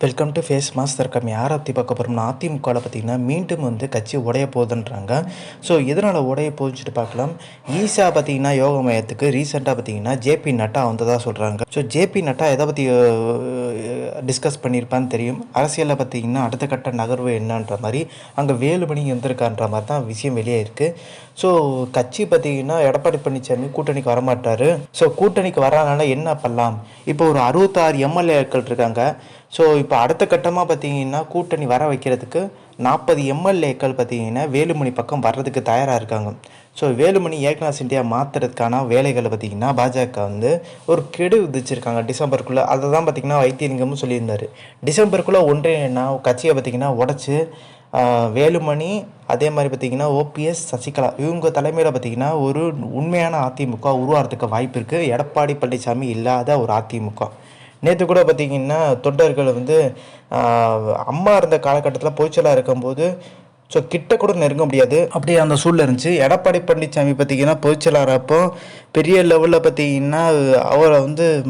Welcome to face master come. யாரை பற்றி பார்க்க போகிறோம்னா, அதிமுகவில் பார்த்திங்கன்னா மீண்டும் கட்சி உடைய போகுதுன்றாங்க. ஸோ எதனால் உடைய போச்சுட்டு பார்க்கலாம். ஈசா பார்த்திங்கன்னா யோக மையத்துக்கு ரீசெண்டாக பார்த்திங்கன்னா ஜேபி நட்டா வந்ததாக சொல்கிறாங்க. ஸோ ஜேபி நட்டா எதை பற்றி டிஸ்கஸ் பண்ணியிருப்பான்னு தெரியும். அரசியலில் பார்த்திங்கன்னா அடுத்த கட்ட நகர்வு என்னன்ற மாதிரி அங்கே வேலுமணி இருந்திருக்கான்ற மாதிரி தான் விஷயம் வெளியே இருக்குது. ஸோ கட்சி பார்த்திங்கன்னா எடப்பாடி பழனிசாமி கூட்டணிக்கு வரமாட்டார். ஸோ கூட்டணிக்கு வராதனால என்ன பண்ணலாம், இப்போ ஒரு 66 எம்எல்ஏக்கள் இருக்காங்க. ஸோ இப்போ அடுத்த கட்டமாக பார்த்திங்கன்னா கூட்டணி வர வைக்கிறதுக்கு 40 எம்எல்ஏக்கள் பார்த்திங்கன்னா வேலுமணி பக்கம் வர்றதுக்கு தயாராக இருக்காங்க. ஸோ வேலுமணி ஏக்நாத் சிண்டியா மாற்றுறதுக்கான வேலைகளை பார்த்திங்கன்னா பாஜக ஒரு கெடு விதிச்சிருக்காங்க டிசம்பருக்குள்ளே. அதை தான் பார்த்திங்கன்னா வைத்தியலிங்கமும் சொல்லியிருந்தார். டிசம்பருக்குள்ளே ஒன்றிணைனா கட்சியை பார்த்திங்கன்னா உடச்சி வேலுமணி அதே மாதிரி பார்த்திங்கன்னா ஓபிஎஸ் சசிகலா இவங்க தலைமையில் பார்த்திங்கன்னா ஒரு உண்மையான அதிமுக உருவாகிறதுக்கு வாய்ப்பு இருக்குது. எடப்பாடி பழனிசாமி இல்லாத ஒரு அதிமுக. நேற்று கூட பார்த்திங்கன்னா தொண்டர்கள் அம்மா இருந்த காலகட்டத்தில் பொய்ச்சலாக இருக்கும்போது ஸோ கிட்ட கூட நெருங்க முடியாது, அப்படியே அந்த சூழ்நிலை இருந்துச்சு. எடப்பாடி பழனிசாமி பார்த்திங்கன்னா பொய்ச்சலாகிறப்போ பெரிய லெவலில் பார்த்திங்கன்னா அவரை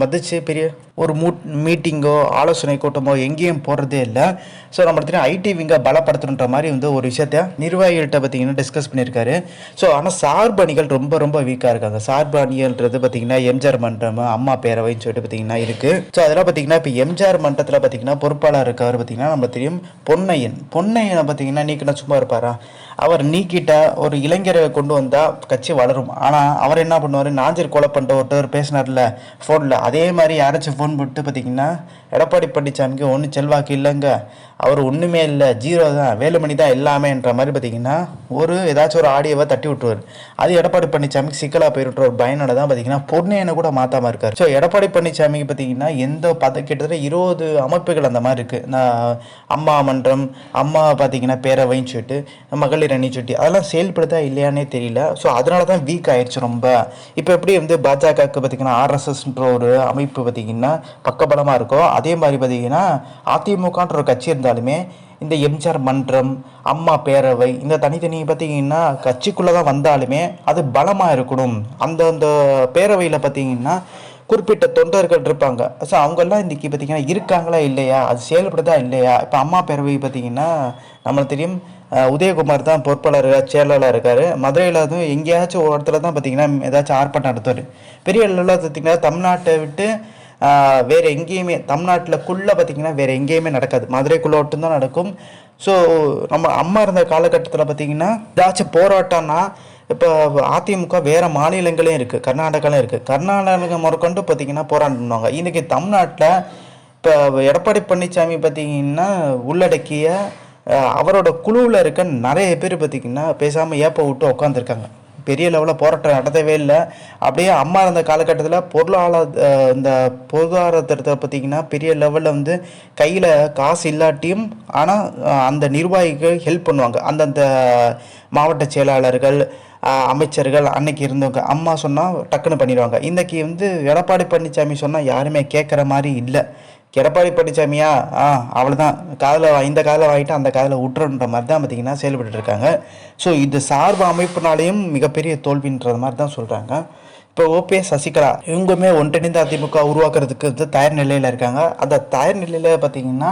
மதித்து பெரிய ஒரு மீட்டிங்கோ ஆலோசனை கூட்டமோ எங்கேயும் போடுறதே இல்லை. ஸோ நம்ம பார்த்தீங்கன்னா ஐடி விங்கை பலப்படுத்தணுன்ற மாதிரி ஒரு விஷயத்த நிர்வாகிகள்கிட்ட பார்த்திங்கன்னா டிஸ்கஸ் பண்ணியிருக்காரு. ஸோ ஆனால் சார்பு அணிகள் ரொம்ப ரொம்ப வீக்காக இருக்காங்க. சார்பு அணிகள்ன்றது பார்த்திங்கன்னா எம்ஜிஆர் மன்றம், அம்மா பேரவைன்னு சொல்லிட்டு பார்த்திங்கன்னா இருக்குது. ஸோ அதெல்லாம் பார்த்திங்கன்னா இப்போ எம்ஜிஆர் மன்றத்தில் பார்த்திங்கன்னா பொறுப்பாளர் இருக்கவர் பார்த்திங்கன்னா நம்ம தெரியும் பொன்னையனை பார்த்திங்கன்னா நீக்கினா சும்மா இருப்பாரா? அவர் நீக்கிட்ட ஒரு இளைஞரை கொண்டு வந்தால் கட்சி வளரும். ஆனால் அவர் என்ன பண்ணுவார், நாஞ்சர் கொலை பண்ணிட்ட ஒருத்தர் பேசினார்ல ஃபோனில், அதே மாதிரி யாராச்சும் ஃபோன் போட்டு பார்த்திங்கன்னா எடப்பாடி பழனிசாமிக்கு ஒன்றும் செல்வாக்கு இல்லைங்க, அவர் ஒன்றுமே இல்லை, ஜீரோ தான், வேலுமணி தான் எல்லாமேன்ற மாதிரி பார்த்திங்கன்னா ஏதாச்சும் ஒரு ஆடியோவை தட்டி விட்டுருவார். அது எடப்பாடி பழனிசாமிக்கு சிக்கலாக போயிட்டு ஒரு பயனோட தான் பார்த்திங்கன்னா பொன்னையனை கூட மாற்றாமல் இருக்கார். ஸோ எடப்பாடி பழனிசாமிக்கு பார்த்திங்கன்னா கிட்டத்தட்ட 20 அமைப்புகள் அந்த மாதிரி இருக்குது. நான் அம்மா மன்றம், அம்மா பார்த்திங்கன்னா பேரவைன்னு சொல்லிட்டு, மகளிர் அணி சுட்டி, அதெல்லாம் செயல்படுதா இல்லையானே தெரியல. ஸோ அதனால தான் வீக் ஆயிடுச்சு ரொம்ப. இப்போ எப்படி பாஜகவுக்கு பார்த்திங்கன்னா ஆர்எஸ்எஸ்ன்ற ஒரு அமைப்பு பார்த்திங்கன்னா பக்கபலமாக இருக்கும், அதே மாதிரி பார்த்திங்கன்னா அதிமுகன்ற ஒரு கட்சி இருந்தாலுமே இந்த எம்ஜிஆர் மன்றம், அம்மா பேரவை, இந்த தனித்தனி பார்த்திங்கன்னா கட்சிக்குள்ளே தான் வந்தாலுமே அது பலமாக இருக்கணும். அந்த பேரவையில் பார்த்திங்கன்னா குறிப்பிட்ட தொண்டர்கள் இருப்பாங்க. ஸோ அவங்கெல்லாம் இன்றைக்கி பார்த்திங்கன்னா இருக்காங்களா இல்லையா, அது செயல்படுதா இல்லையா? இப்போ அம்மா பேரவை பார்த்திங்கன்னா நம்மளுக்கு தெரியும் உதயகுமார் தான் பொறுப்பாளர் செயலாளர் இருக்கார். மதுரையில் எங்கேயாச்சும் ஒரு இடத்துல தான் பார்த்திங்கன்னா ஏதாச்சும் ஆர்ப்பாட்டம் நடத்துவார். பெரிய அளவில் பார்த்திங்கன்னா தமிழ்நாட்டை விட்டு வேறு எங்கேயுமே தமிழ்நாட்டில்குள்ளே பார்த்திங்கன்னா வேறு எங்கேயுமே நடக்காது, மதுரைக்குள்ளே மட்டும்தான் நடக்கும். ஸோ நம்ம அம்மா இருந்த காலகட்டத்தில் பார்த்திங்கன்னா ஏதாச்சும் போராட்டம்னா இப்போ அதிமுக வேறு மாநிலங்களையும் இருக்குது, கர்நாடகாலையும் இருக்குது, கர்நாடகா முறைக்கொண்டு பார்த்திங்கன்னா போராடினாங்க. இன்றைக்கி தமிழ்நாட்டில் இப்போ எடப்பாடி பழனிசாமி பார்த்திங்கன்னா உள்ளடக்கிய அவரோட குழுவில் இருக்க நிறைய பேர் பார்த்திங்கன்னா பேசாமல் ஏப்ப விட்டு உட்காந்துருக்காங்க. பெரிய லெவலில் போராட்டம் நடத்தவே இல்லை. அப்படியே அம்மா இருந்த காலகட்டத்தில் இந்த பொருளாதாரத்தை பார்த்திங்கன்னா பெரிய லெவலில் கையில் காசு இல்லாட்டியும் ஆனால் அந்த நிர்வாகிகள் ஹெல்ப் பண்ணுவாங்க. அந்தந்த மாவட்ட செயலாளர்கள், அமைச்சர்கள் அன்னைக்கு இருந்தவங்க அம்மா சொன்னால் டக்குன்னு பண்ணிடுவாங்க. இன்றைக்கி எடப்பாடி பழனிசாமி சொன்னால் யாருமே கேட்குற மாதிரி இல்லை. எடப்பாடி பழனிசாமியா அவ்வளோதான், இந்த காதில் வாங்கிட்டு அந்த காதில் விட்டுறன்ற மாதிரி தான் பார்த்திங்கன்னா செயல்பட்டு இருக்காங்க. ஸோ இது சார்பு அமைப்புனாலேயும் மிகப்பெரிய தோல்வின்ற மாதிரி தான் சொல்கிறாங்க. இப்போ ஓபிஎஸ் சசிகலா இவங்களுமே ஒன்றிணைந்த அதிமுக உருவாக்குறதுக்கு தயார் நிலையில் இருக்காங்க. அந்த தயார் நிலையில் பார்த்திங்கன்னா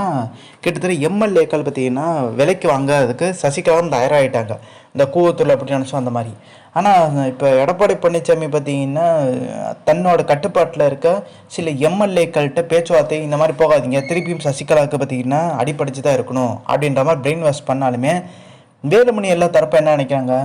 கிட்டத்தட்ட எம்எல்ஏக்கள் பார்த்திங்கன்னா விலைக்கு வாங்கிறதுக்கு சசிகலாவும் தயாராகிட்டாங்க. இந்த கூவத்தூர் அப்படி நினச்சோம் அந்த மாதிரி. ஆனால் இப்போ எடப்பாடி பழனிசாமி பார்த்திங்கன்னா தன்னோட கட்டுப்பாட்டில் இருக்க சில எம்எல்ஏக்கள்கிட்ட பேச்சுவார்த்தை இந்த மாதிரி போகாதீங்க, திருப்பியும் சசிகலாவுக்கு பார்த்திங்கன்னா அடிப்படைச்சு தான் இருக்கணும் அப்படின்ற மாதிரி பிரெயின் வாஷ் பண்ணாலுமே வேலுமணி எல்லா தரப்போ என்ன நினைக்கிறாங்க,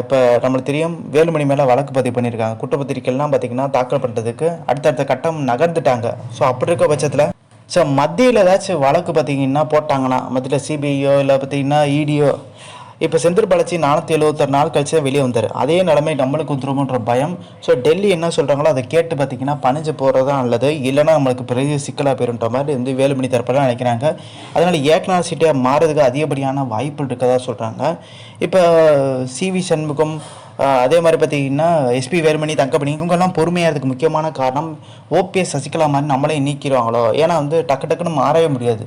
இப்போ நம்மளுக்கு தெரியும் வேலுமணி மேலே வழக்கு பதிவு பண்ணியிருக்காங்க. குற்றப்பத்திரிக்கைலாம் பார்த்திங்கன்னா தாக்கல் பண்ணுறதுக்கு அடுத்தடுத்த கட்டம் நகர்ந்துட்டாங்க. ஸோ அப்படி இருக்க பட்சத்தில் மத்தியில் ஏதாச்சும் வழக்கு பார்த்திங்கன்னா போட்டாங்கன்னா, மத்தியில் சிபிஐயோ இல்லை பார்த்திங்கன்னா இடியோ, இப்போ செந்தில் பாலாஜி 476 நாள் கழிச்சு தான் வெளியே வந்தார். அதே நிலைமை நம்மளுக்கு வந்துருமோன்ற பயம். ஸோ டெல்லி என்ன சொல்கிறாங்களோ அதை கேட்டு பார்த்திங்கன்னா பணிஞ்சு போகிறது தான் நல்லது, இல்லைனா நம்மளுக்கு பெரிய சிக்கலாக போயிருன்ற மாதிரி வேலுமணி தரப்பெல்லாம் நினைக்கிறாங்க. அதனால் ஏக்நாத் சிண்டியா மாறதுக்கு அதிகப்படியான வாய்ப்பு இருக்கதா சொல்கிறாங்க. இப்போ சிவி சண்முகம், அதே மாதிரி பார்த்திங்கன்னா எஸ்பி வேலுமணி, தங்கமணி இவங்கெல்லாம் பொறுமையாகிறதுக்கு முக்கியமான காரணம் ஓபிஎஸ் சசிகலா மாதிரி நம்மளே நீக்கிடுவாங்களோ. ஏன்னா டக்கு டக்குன்னு மாறவே முடியாது.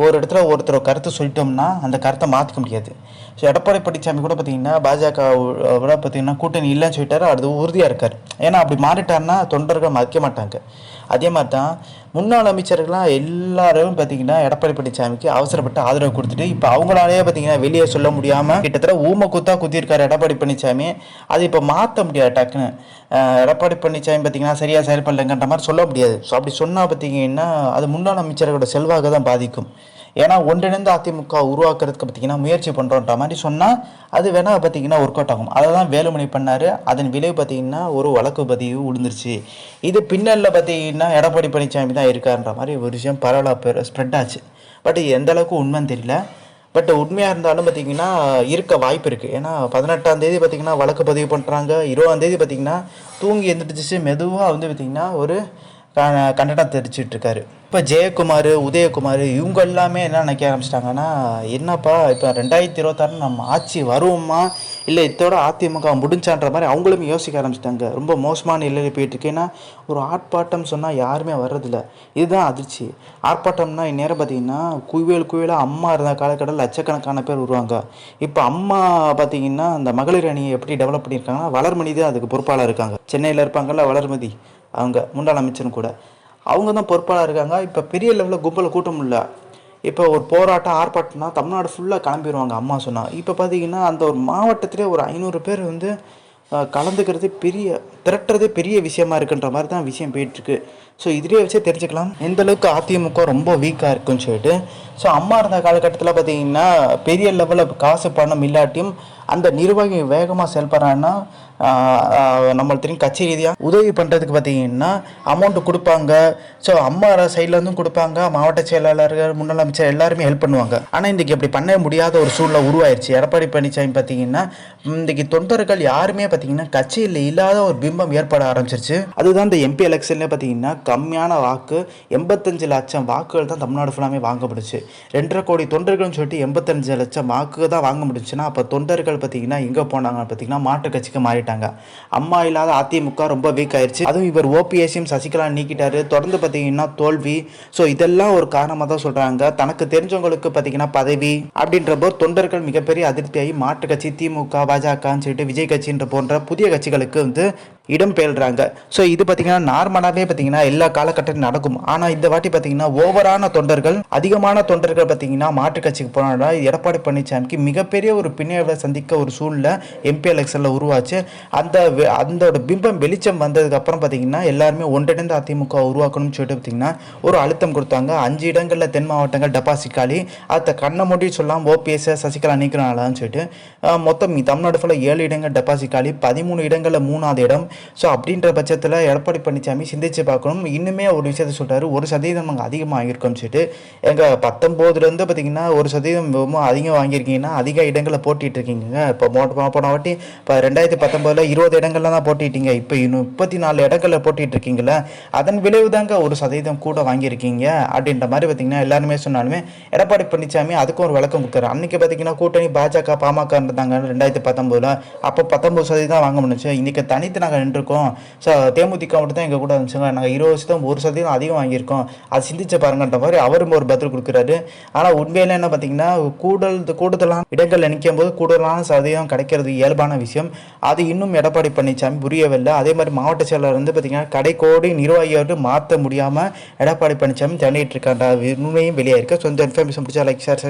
ஒரு இடத்துல ஒருத்தர் கருத்தை சொல்லிட்டோம்னா அந்த கருத்தை மாற்றிக்க முடியாது. ஸோ எடப்பாடி பழனிசாமி கூட பார்த்திங்கன்னா பாஜகவோட பார்த்திங்கன்னா கூட்டணி இல்லைன்னு சொல்லிட்டாரு, அது உறுதியாக இருக்கார். ஏன்னா அப்படி மாறிட்டாருன்னா தொண்டர்கள் மதிக்க மாட்டாங்க. அதே மாதிரி தான் முன்னாள் அமைச்சர்கள்லாம் எல்லாரும் பார்த்தீங்கன்னா எடப்பாடி பழனிசாமிக்கு அவசரப்பட்டு ஆதரவு கொடுத்துட்டு இப்போ அவங்களாலேயே பார்த்தீங்கன்னா வெளியே சொல்ல முடியாமல் கிட்டத்தட்ட ஊமை குத்தா குத்திருக்காரு எடப்பாடி பழனிசாமி. அது இப்போ மாற்ற முடியாது டக்குன்னு. எடப்பாடி பழனிசாமி பார்த்தீங்கன்னா சரியாக செயல்படலைங்கன்ற மாதிரி சொல்ல முடியாது. ஸோ அப்படி சொன்னால் பார்த்தீங்கன்னா அது முன்னாள் அமைச்சர்களோட செல்வாக்கு தான் பாதிக்கும். ஏன்னா ஒன்றிணைந்த அதிமுக உருவாக்குறதுக்கு பார்த்தீங்கன்னா முயற்சி பண்ணுறோன்ற மாதிரி சொன்னால் அது வேணால் பார்த்தீங்கன்னா ஒர்க் அவுட் ஆகும். அதை தான் வேலுமணி பண்ணார். அதன் விளைவு பார்த்தீங்கன்னா ஒரு வழக்கு பதிவு விழுந்துருச்சு. இது பின்னலில் பார்த்தீங்கன்னா எடப்பாடி பழனிசாமி தான் இருக்காருன்ற மாதிரி ஒரு விஷயம் பரவலாக ஸ்ப்ரெட் ஆச்சு. பட் எந்த அளவுக்கு உண்மைன்னு தெரியல. பட் உண்மையாக இருந்தாலும் பார்த்தீங்கன்னா இருக்க வாய்ப்பு இருக்குது. ஏன்னா 18ஆம் தேதி பார்த்தீங்கன்னா வழக்கு பதிவு பண்ணுறாங்க. 20ஆம் தேதி பார்த்தீங்கன்னா தூங்கி எழுந்திரிச்சு மெதுவாக வந்து பார்த்தீங்கன்னா ஒரு கண்டனம் தெரிவிச்சுட்டு இருக்காரு. இப்போ ஜெயக்குமார், உதயகுமார் இவங்க எல்லாமே என்ன நினைக்க ஆரம்பிச்சிட்டாங்கன்னா, என்னப்பா இப்போ 2026 நம்ம ஆட்சி வருவோமா இல்லை இதோட அதிமுக முடிஞ்சான்ற மாதிரி அவங்களும் யோசிக்க ஆரம்பிச்சிட்டாங்க. ரொம்ப மோசமான நிலையில் போயிட்டுருக்கு. ஏன்னா ஒரு ஆர்ப்பாட்டம் சொன்னால் யாருமே வர்றதில்ல. இதுதான் அதிர்ச்சி. ஆர்ப்பாட்டம்னா இந்நேரம் பார்த்தீங்கன்னா குவியலாக அம்மா இருந்த காலகட்டத்தில் லட்சக்கணக்கான பேர் வருவாங்க. இப்போ அம்மா பார்த்தீங்கன்னா அந்த மகளிர் அணியை எப்படி டெவலப் பண்ணியிருக்காங்கன்னா வளர்மணி தான் அதுக்கு பொறுப்பாளர் இருக்காங்க. சென்னையில் இருப்பாங்கள்ல வளர்மதி, அவங்க முன்னாள் அமைச்சரும் கூட, அவங்க தான் பொறுப்பாளர் இருக்காங்க. இப்போ பெரிய லெவலில் கும்பலை கூட்ட முடியல. இப்போ ஒரு போராட்டம் ஆர்ப்பாட்டம்னா தமிழ்நாடு ஃபுல்லாக கிளம்பிடுவாங்க அம்மா சொன்னால். இப்போ பார்த்தீங்கன்னா அந்த ஒரு மாவட்டத்திலே ஒரு 500 பேர் வந்து கலந்துக்கிறது திரட்டுறதே பெரிய விஷயமா இருக்குன்ற மாதிரி தான் விஷயம் போயிட்டுருக்கு. ஸோ இதிலே வச்சே தெரிஞ்சுக்கலாம் எந்தளவுக்கு அதிமுக ரொம்ப வீக்காக இருக்குன்னு சொல்லிட்டு. ஸோ அம்மா இருந்த காலகட்டத்தில் பார்த்தீங்கன்னா பெரிய லெவலில் காசு பணம் இல்லாட்டியும் அந்த நிர்வாகி வேகமாக செயல்படுறாங்கன்னா நம்மளுக்கு தெரியும் கட்சி ரீதியாக உதவி பண்ணுறதுக்கு பார்த்தீங்கன்னா அமௌண்ட்டு கொடுப்பாங்க. ஸோ அம்மா சைட்லேருந்தும் கொடுப்பாங்க, மாவட்ட செயலாளர்கள், முன்னாள் அமைச்சர் எல்லாருமே ஹெல்ப் பண்ணுவாங்க. ஆனால் இன்றைக்கி அப்படி பண்ண முடியாத ஒரு சூழ்நிலை உருவாயிருச்சு. எடப்பாடி பழனிசாமி பார்த்தீங்கன்னா இன்றைக்கி தொண்டர்கள் யாருமே பார்த்தீங்கன்னா கட்சியில் இல்லாத ஒரு பிம்பம் ஏற்பட ஆரம்பிச்சிருச்சு. அதுதான் இந்த எம்பி எலெக்ஷன்லேயே பார்த்தீங்கன்னா கம்மியான வாக்கு 85 லட்சம் வாக்குகள் தான் தமிழ்நாடு ஃபுல்லாமே வாங்கப்படுச்சு. 2.5 கோடி தொண்டர்கள்னு சொல்லிட்டு 85 லட்சம் வாக்கு தான் வாங்க முடிச்சுன்னா அப்போ தொண்டர்கள் பார்த்தீங்கன்னா எங்கே போனாங்க பார்த்தீங்கன்னா மாற்று கட்சிக்கு மாறிட்டாங்க. அம்மா இல்லாத அதிமுக ரொம்ப வீக் ஆயிடுச்சு. அதுவும் இவர் ஓபிஎஸ்ஸையும் சசிகலா நீக்கிட்டாரு. தொடர்ந்து பார்த்தீங்கன்னா தோல்வி. ஸோ இதெல்லாம் ஒரு காரணமாக தான் சொல்கிறாங்க. தனக்கு தெரிஞ்சவங்களுக்கு பார்த்தீங்கன்னா பதவி அப்படின்றப்போ தொண்டர்கள் மிகப்பெரிய அதிருப்தியாகி மாற்று கட்சி திமுக, பாஜகன்னு சொல்லிட்டு விஜய் கட்சின்ற போன்ற புதிய கட்சிகளுக்கு வந்து இடம் பெயர்றாங்க. ஸோ இது பார்த்தீங்கன்னா நார்மலாகவே பார்த்தீங்கன்னா எல்லா காலகட்டத்திலும் நடக்கும். ஆனால் இந்த வாட்டி பார்த்தீங்கன்னா ஓவரான தொண்டர்கள், அதிகமான தொண்டர்கள் பார்த்தீங்கன்னா மாற்றுக் கட்சிக்கு போனால எடப்பாடி பழனிசாமிக்கு மிகப்பெரிய ஒரு பின்னடைவை சந்திக்க ஒரு சூழ்நிலை எம்பி எலெக்ஷனில் உருவாச்சு. அதோட பிம்பம் வெளிச்சம் வந்ததுக்கு அப்புறம் பார்த்தீங்கன்னா எல்லாருமே ஒன்றிணைந்த அதிமுக உருவாக்கணும்னு சொல்லிட்டு பார்த்தீங்கன்னா ஒரு அழுத்தம் கொடுத்தாங்க. 5 இடங்களில் தென் மாவட்டங்கள் டெபாசிட் காலி. அதை கண்ணை மூடி சொல்லலாம் ஓபிஎஸ் சசிகலா நீக்கிறாங்களான்னு சொல்லிட்டு மொத்தம் தமிழ்நாடு ஃபுல்லாக 7 இடங்கள் டெபாசிட் காலி, 13 இடங்களில் 3வது இடம். ஸோ அப்படின்ற பட்சத்தில் எடப்பாடி பழனிசாமி சிந்திச்சு பார்க்கணும். இன்னுமே ஒரு விஷயத்தை சொல்கிறாரு, 1% நாங்கள் அதிகமாக வாங்கியிருக்கோம்னு சொல்லிட்டு. எங்கள் 19லேருந்து பார்த்தீங்கன்னா 1% அதிகம் வாங்கியிருக்கீங்கன்னா அதிக இடங்களில் போட்டிட்டு இருக்கீங்க. இப்போ போன வாட்டி இப்போ 2019 20 இடங்கள்ல தான் போட்டிட்டீங்க. இப்போ இன்னும் 34 இடங்களில் போட்டிட்டு இருக்கீங்களா, அதன் விளைவு தாங்க 1% கூட வாங்கியிருக்கீங்க அப்படின்ற மாதிரி பார்த்தீங்கன்னா எல்லாருமே சொன்னாலுமே எடப்பாடி பழனிசாமி அதுக்கும் ஒரு விளக்கம் கொடுத்தாரு. அன்றைக்கி பார்த்தீங்கன்னா கூட்டணி பாஜக பாமக இருந்தாங்க 2019. அப்போ 19% தான் வாங்க முடிஞ்சுச்சு. இன்றைக்கி தனித்து நாங்கள் நின்றுருக்கோம். ஸோ தேமுதிக மட்டும் தான் எங்கள் கூட இருந்துச்சுங்க, நாங்கள் 20% 1% அதிகம் வாங்கியிருக்கோம், அது சிந்திச்சு பாருங்கன்ற மாதிரி அவரும் ஒரு பதில் கொடுக்குறாரு. ஆனால் உண்மையில என்ன பார்த்தீங்கன்னா கூடுதலான இடங்கள் நிற்கும் போது கூடுதலான சதவீதம் கிடைக்கிறது இயல்பான விஷயம். அது இன்னும் எடப்பாடி பழனிசாமி புரியவில்லை. அதே மாதிரி மாவட்ட செயலாளர் வந்து பார்த்தீங்கன்னா கடைக்கோடி நிர்வாகியோடு மாற்ற முடியாமல் எடப்பாடி பழனிசாமி தண்டிட்டு இருக்கான்ற உண்மையும் வெளியாயிருக்கு. ஸோ இந்த இன்ஃபர்மேஷன் பிடிச்சா லைக் ஷேர்